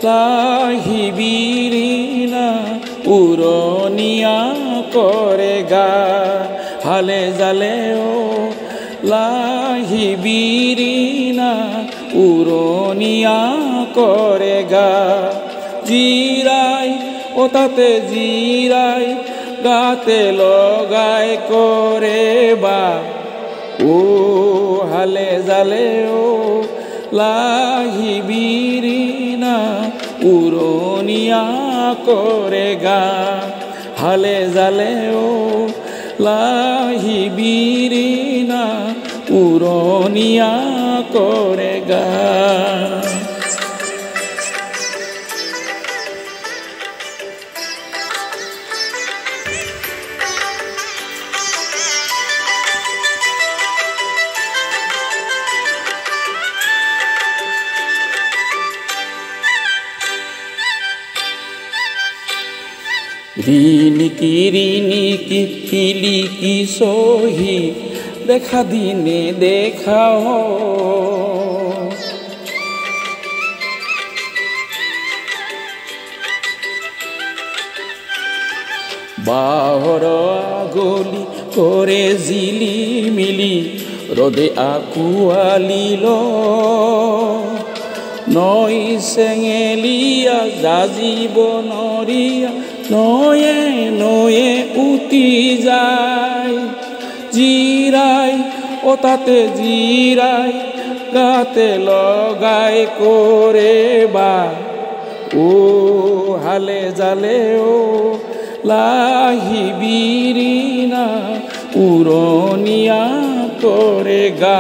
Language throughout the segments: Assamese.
লাহিবিৰি না উৰণীয়া কৰে গা হালে জালে ও লাহিবিৰি না উৰণীয়া কৰে গা জিৰাই ও তাতে জিৰাই গাতে লগাই কৰে বা ও হালে জালে ও লাহিবিৰি না উৰণীয়া কৰে গা হালে জালে ও লাহিবিৰি না উৰণীয়া কৰে গা ৰিনিকি কিলিকি সহি দেখা দিনে দেখাও বাহৰ আগলি কৰে জিলি মিলি ৰদে আকুয়ালিল নই চেঙেলিয়া জাজিব নৰিয়া নয়ে নয়ে উটি যায় জিৰাই ও তাতে জিৰাই গাতে লগাই কৰে বা ও হালে জালে ও লাহিবিৰি না উৰণীয়া কৰে গা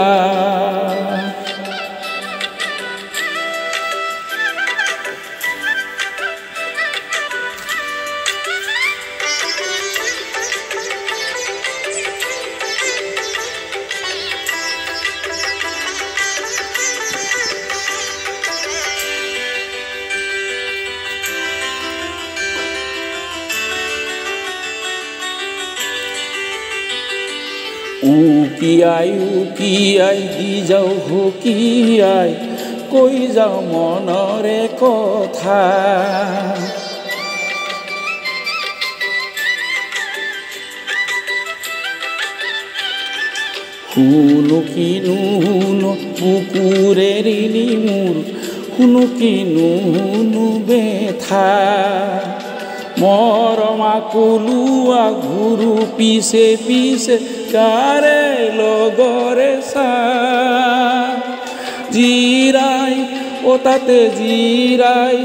উকিয়াই দি যাও হুকিয়াই কৈ যাও মনৰে কথা শুনো কিনো শুনো বুকুৰে ৰিণি মোৰ শুনো কিনো শুনো বেথা মৰমা কলুৱা ঘূৰু পিছে পিছে কাৰে লগৰে চা জিৰাই ও তাতে জিৰাই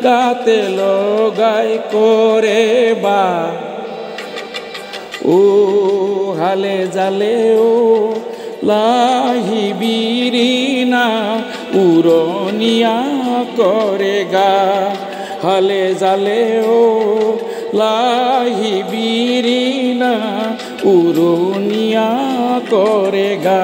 গাতে লগাই কৰে বা ও হালে জালে ও লাহিবিৰি না উৰণীয়া কৰে গা হালে জালে ও লাহিবিৰি না উৰণীয়া কৰে গা